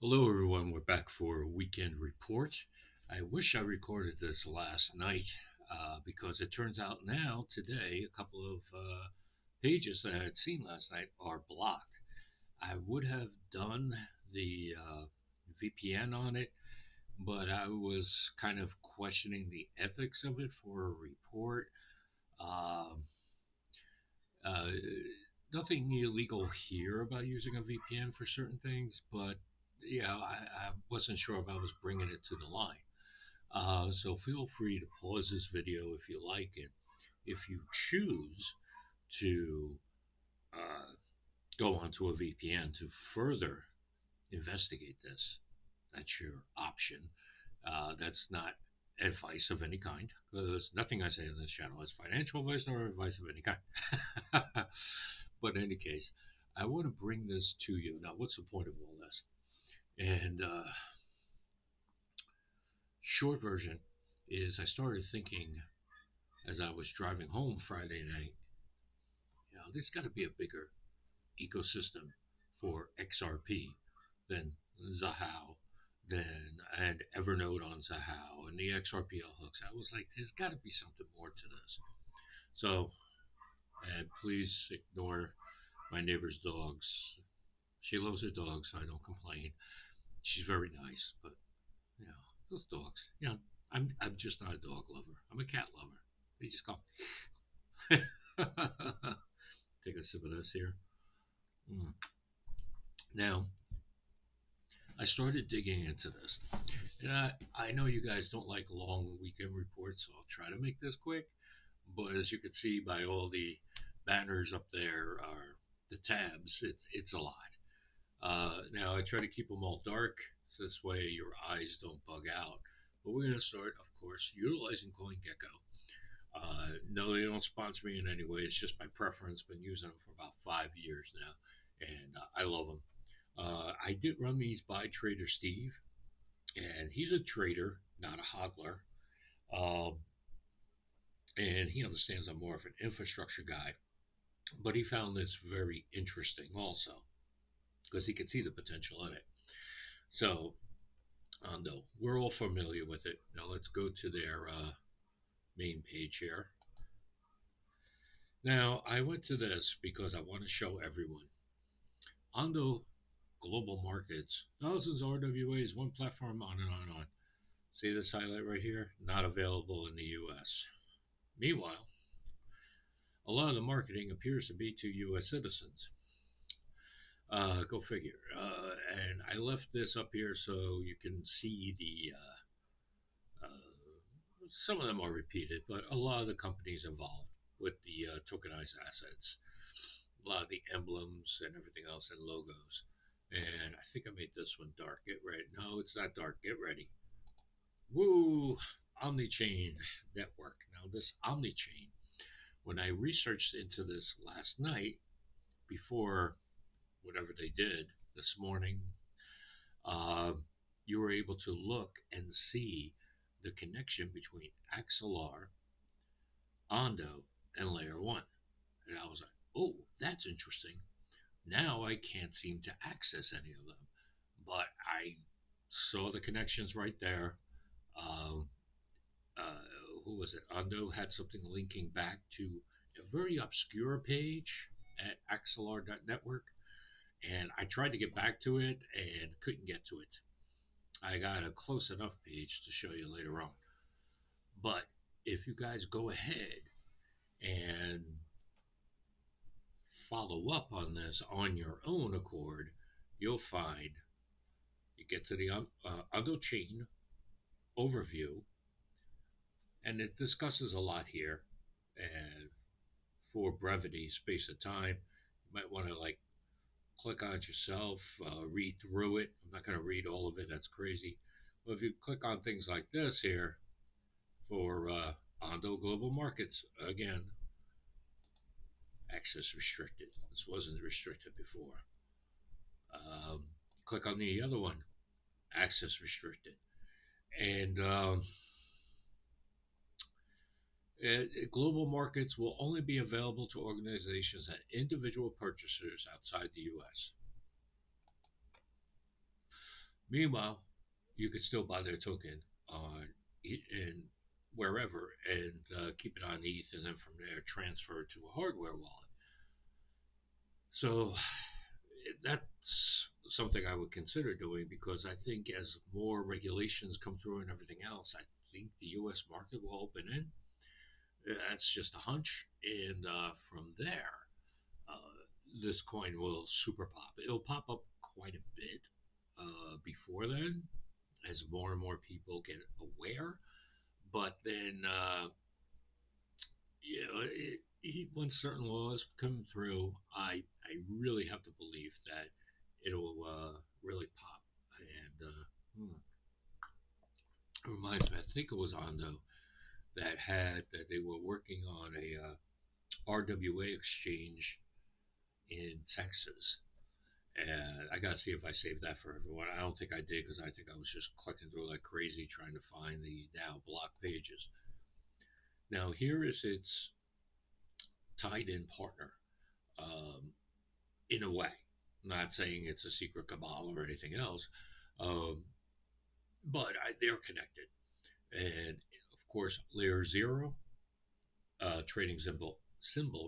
Hello, everyone. We're back for a weekend report. I wish I recorded this last night because it turns out now, today, a couple of pages that I had seen last night are blocked. I would have done the VPN on it, but I was kind of questioning the ethics of it for a report. Um, uh, Nothing illegal here about using a VPN for certain things, but yeah, I wasn't sure if I was bringing it to the line. So feel free to pause this video if you like it. If you choose to uh, go onto a VPN to further investigate this, that's your option. That's not advice of any kind because nothing I say on this channel is financial advice nor advice of any kind. But in any case, I want to bring this to you. Now, what's the point of all this? And short version is I started thinking as I was driving home Friday night, there's got to be a bigger ecosystem for XRP than Zahao, than and Evernote on Zahao and the XRP hooks. I was like, there's got to be something more to this. So, and please ignore my neighbor's dogs. She loves her dogs, so I don't complain. She's very nice, but you know, those dogs. I'm just not a dog lover. I'm a cat lover. They just go. Take a sip of this here. Mm. Now, I started digging into this. And I know you guys don't like long weekend reports, so I'll try to make this quick. But as you can see by all the banners up there, are the tabs, it's a lot. Now, I try to keep them all dark, so this way your eyes don't bug out. But we're going to start, of course, utilizing CoinGecko. No, they don't sponsor me in any way. It's just my preference. Been using them for about 5 years now, and I love them. I did run these by Trader Steve, and he's a trader, not a hodler. Um, and he understands I'm more of an infrastructure guy. But he found this very interesting also because he could see the potential in it. So, no, we're all familiar with it. Now let's go to their main page here. Now, I went to this because I want to show everyone. Ondo Global Markets, thousands of RWAs, one platform, on and on and on. See this highlight right here? Not available in the US. Meanwhile, a lot of the marketing appears to be to US citizens. Go figure. And I left this up here so you can see some of them are repeated, but a lot of the companies involved with the tokenized assets, a lot of the emblems and everything else and logos. And I think I made this one dark. Get ready. No, it's not dark. Get ready. Woo! OmniChain Network. Now, this OmniChain, when I researched into this last night before whatever they did this morning, uh, you were able to look and see the connection between XLR, Ondo, and Layer 1. And I was like, oh, that's interesting. Now I can't seem to access any of them. But I saw the connections right there. Um, uh, who was it? Ondo had something linking back to a very obscure page at axelar.network. And I tried to get back to it and couldn't get to it. I got a close enough page to show you later on. But if you guys go ahead and follow up on this on your own accord, you'll find you get to the OmniChain Overview, and it discusses a lot here. And for brevity, space of time, you might want to like click on it yourself, read through it. I'm not going to read all of it, that's crazy. But if you click on things like this here for Ondo Global Markets, again, access restricted. This wasn't restricted before. Um, Click on the other one, access restricted. And global markets will only be available to organizations and individual purchasers outside the US. Meanwhile, you could still buy their token on in wherever and keep it on ETH, and then from there transfer it to a hardware wallet. So that's something I would consider doing because I think as more regulations come through and everything else, I think the U.S. market will open in. That's just a hunch, and from there, uh, this coin will super pop. It'll pop up quite a bit before then, as more and more people get aware. But then, once certain laws come through, I really have to believe that it'll really pop. And it reminds me, I think it was Ondo that they were working on a RWA exchange in Texas. And I gotta see if I saved that for everyone. I don't think I did because I think I was just clicking through like crazy trying to find the now blocked pages. Now here is its tied in partner, um, in a way. I'm not saying it's a secret cabal or anything else, um, but they're connected. And of course, layer zero, trading symbol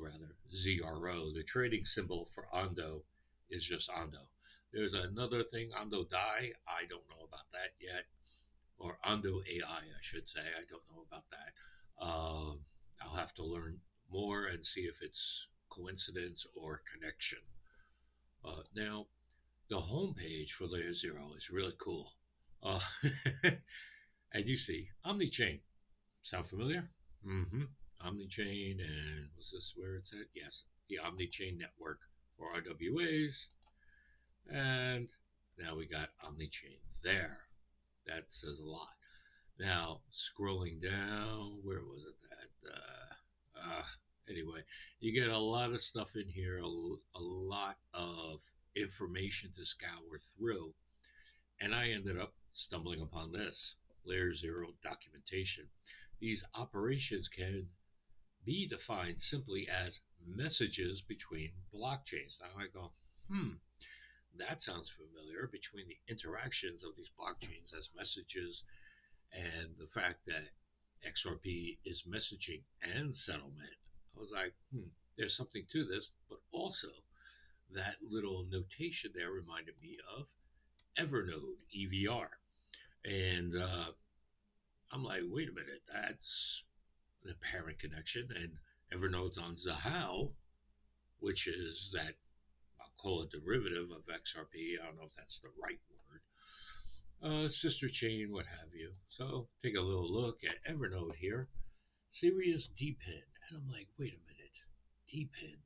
rather, ZRO. The trading symbol for Ondo is just Ondo. There's another thing, Ondo Dai. I don't know about that yet, or Ondo AI, I should say. I don't know about that. I'll have to learn more and see if it's coincidence or connection. Now, the homepage for Layer Zero is really cool. Uh, and you see OmniChain. Sound familiar? Mm-hmm. OmniChain, and was this where it's at? Yes, the OmniChain Network for RWAs. And now we got OmniChain there. That says a lot. Now, scrolling down, where was it at? Anyway, you get a lot of stuff in here, a lot of information to scour through. And I ended up stumbling upon this Layer Zero documentation. These operations can be defined simply as messages between blockchains. Now I go, that sounds familiar between the interactions of these blockchains as messages and the fact that XRP is messaging and settlement. I was like, there's something to this, but also that little notation there reminded me of Evernote EVR. And I'm like, wait a minute, that's an apparent connection. And Evernote's on Zahao, which is that, I'll call it derivative of XRP. I don't know if that's the right word. Sister chain, what have you. So take a little look at Evernote here. Serious DPIN. And I'm like, wait a minute. DPIN.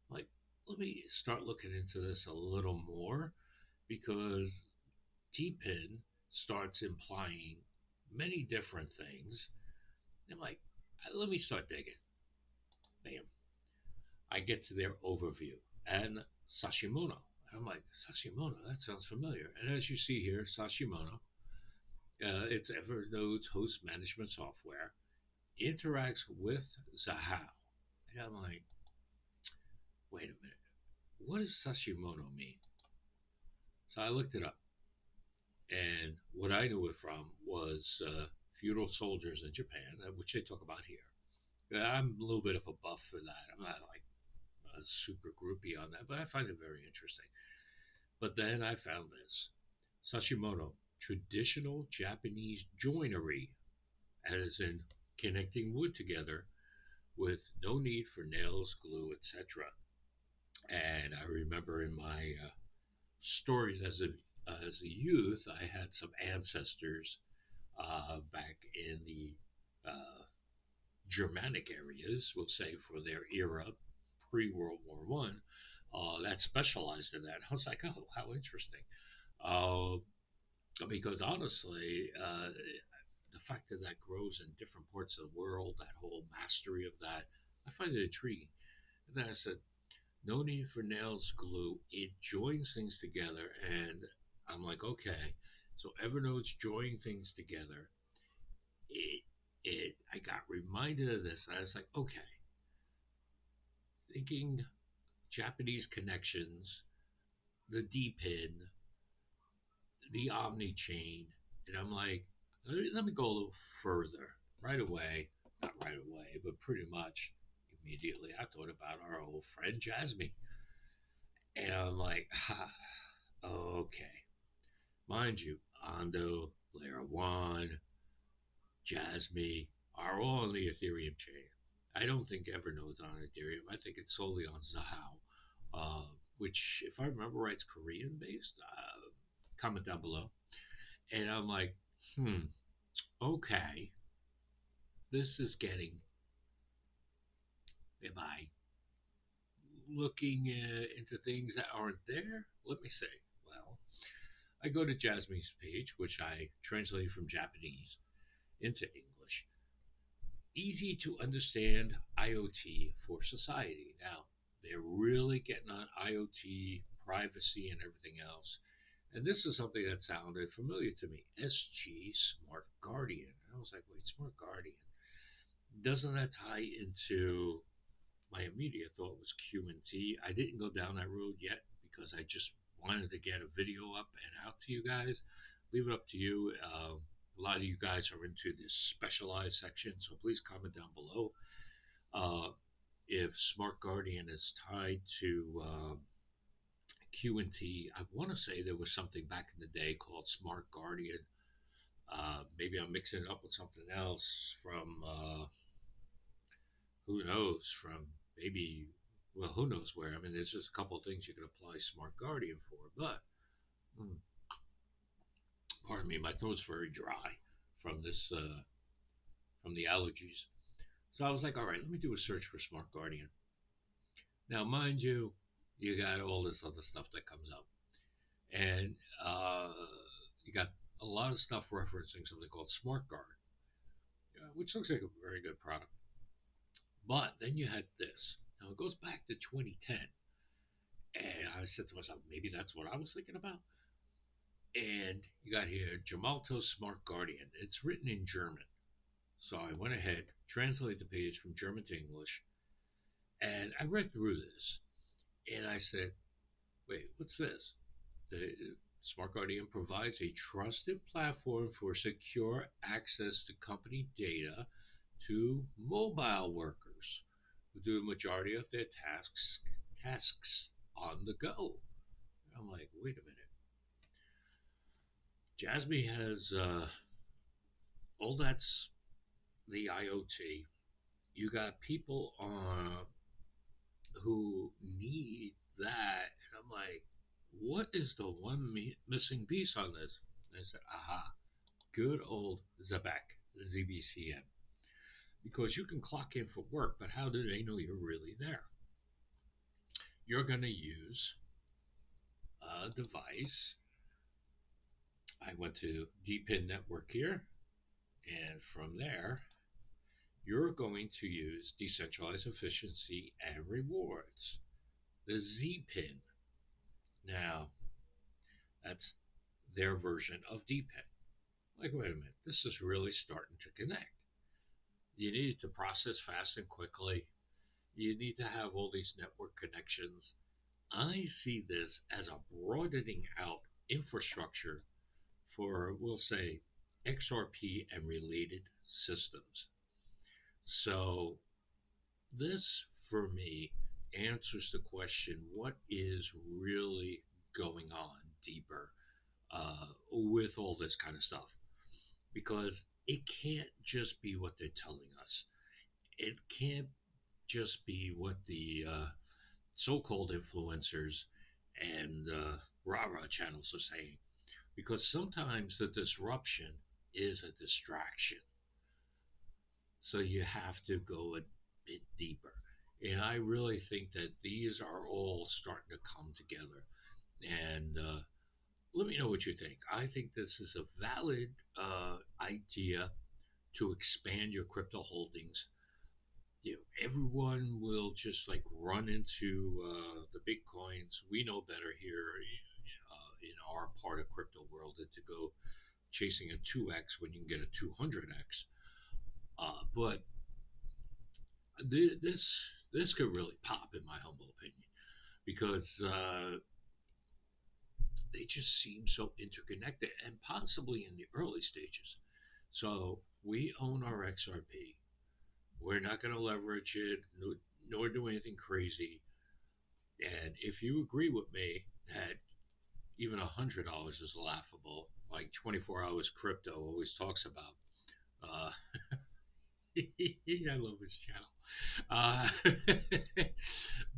Like, let me start looking into this a little more because DPIN starts implying many different things. I'm like, let me start digging. Bam. I get to their overview and Sashimono. And I'm like, Sashimono, that sounds familiar. And as you see here, Sashimono, it's Evernote's host management software, interacts with Zahao. And I'm like, wait a minute, what does Sashimono mean? So I looked it up. And what I knew it from was feudal soldiers in Japan, which they talk about here. I'm a little bit of a buff for that. I'm not like a super groupie on that, but I find it very interesting. But then I found this Sashimono, traditional Japanese joinery, as in connecting wood together with no need for nails, glue, etc. And I remember in my stories as a youth, I had some ancestors back in the Germanic areas, we'll say for their era, pre World War One, that specialized in that. I was like, oh, how interesting. Uh, because honestly, the fact that that grows in different parts of the world, that whole mastery of that, I find it intriguing. And then I said, no need for nails, glue. It joins things together. And I'm like, okay. So Evernote's joining things together. It, I got reminded of this. And I was like, okay, thinking Japanese connections, the D pin, the OmniChain, and I'm like, let me go a little further. Right away, not right away, but pretty much immediately, I thought about our old friend Jasmine, and I'm like, okay, mind you, Ondo, Layer One, Jasmine are all on the Ethereum chain. I don't think Evernote's on Ethereum. I think it's solely on Zahao, uh, which, if I remember right, is Korean based. Comment down below. And I'm like, hmm, okay, this is getting. Am I looking into things that aren't there? Let me say. Well, I go to Jasmine's page, which I translated from Japanese into English. Easy to understand IoT for society. Now, they're really getting on IoT, privacy, and everything else. And this is something that sounded familiar to me, SG Smart Guardian. I was like, wait, Smart Guardian. Doesn't that tie into my immediate thought was QNT? I didn't go down that road yet because I just wanted to get a video up and out to you guys. Leave it up to you. A lot of you guys are into this specialized section, so please comment down below uh, if Smart Guardian is tied to QNT. I want to say there was something back in the day called Smart Guardian. Maybe I'm mixing it up with something else from who knows, from maybe, well, who knows where. I mean, there's just a couple of things you can apply Smart Guardian for, but pardon me, my throat's very dry from this, from the allergies. So I was like, all right, let me do a search for Smart Guardian. Now, mind you, you got all this other stuff that comes up, and uh, you got a lot of stuff referencing something called Smart Guard, which looks like a very good product. But then you had this. Now it goes back to 2010. And I said to myself, maybe that's what I was thinking about. And you got here Gemalto Smart Guardian. It's written in German. So I went ahead, translated the page from German to English, and I read through this. And I said, wait, what's this? The Smart Guardian provides a trusted platform for secure access to company data to mobile workers who do the majority of their tasks on the go. I'm like, wait a minute. Jasmine has all that's the IoT. You got people who need that, and I'm like, what is the one missing piece on this? And I said, aha, good old Zebek, ZBCM, because you can clock in for work, but how do they know you're really there? You're going to use a device. I went to DPIN network here, and from there, you're going to use decentralized efficiency and rewards, the Z pin. Now, that's their version of DPIN. Like, wait a minute, this is really starting to connect. You need to process fast and quickly. You need to have all these network connections. I see this as a broadening out infrastructure for, we'll say, XRP and related systems. So this, for me, answers the question what is really going on deeper with all this kind of stuff? Because it can't just be what they're telling us. It can't just be what the so called influencers and rah rah channels are saying. Because sometimes the disruption is a distraction. So you have to go a bit deeper. And I really think that these are all starting to come together. And let me know what you think. I think this is a valid idea to expand your crypto holdings. You know, everyone will just like run into the big coins. We know better here in our part of crypto world than to go chasing a 2x when you can get a 200x. But this could really pop, in my humble opinion, because they just seem so interconnected and possibly in the early stages. So we own our XRP. We're not going to leverage it nor do anything crazy. And if you agree with me that even $100 is laughable, like 24 hours crypto always talks about, uh, I love his channel. Uh,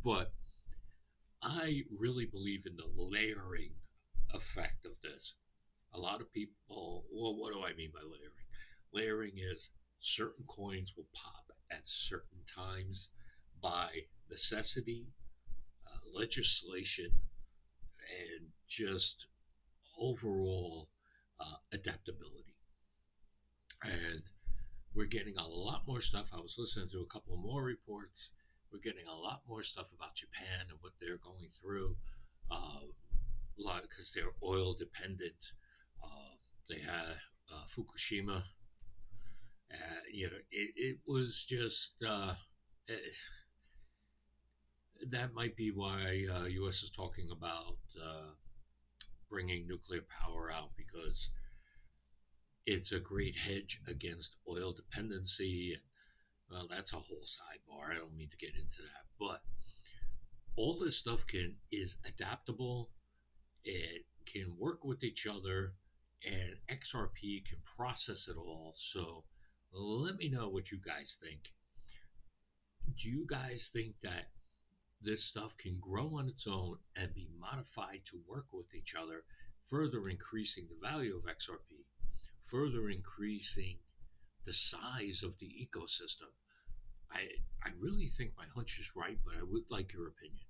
but I really believe in the layering effect of this. A lot of people, well, what do I mean by layering? Layering is certain coins will pop at certain times by necessity, legislation, and just overall adaptability. And we're getting a lot more stuff. I was listening to a couple more reports. We're getting a lot more stuff about Japan and what they're going through, uh, because they're oil dependent. Uh, they had Fukushima. It was just that might be why U.S. is talking about bringing nuclear power out because it's a great hedge against oil dependency. Well, that's a whole sidebar. I don't mean to get into that, but all this stuff can is adaptable. It can work with each other, and XRP can process it all. So let me know what you guys think. Do you guys think that this stuff can grow on its own and be modified to work with each other, further increasing the value of XRP, further increasing the size of the ecosystem? I, I really think my hunch is right, but I would like your opinion.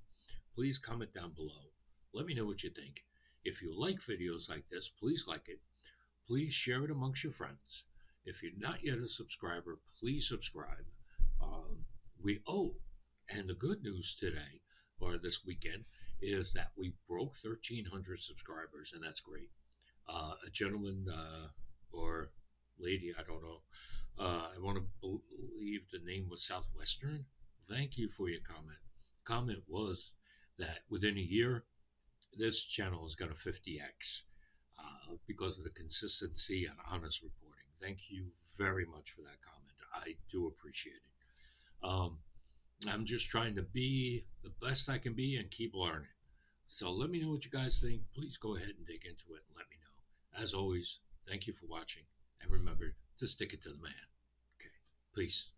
Please comment down below. Let me know what you think. If you like videos like this, please like it. Please share it amongst your friends. If you're not yet a subscriber, please subscribe. Um, and the good news today or this weekend is that we broke 1,300 subscribers, and that's great. A gentleman or lady, I don't know. I want to believe the name was Southwestern. Thank you for your comment. Comment was that within a year, this channel is going to 50x because of the consistency and honest reporting. Thank you very much for that comment. I do appreciate it. I'm just trying to be the best I can be and keep learning. So let me know what you guys think. Please go ahead and dig into it and let me know. As always, thank you for watching. And remember to stick it to the man. Okay. Peace.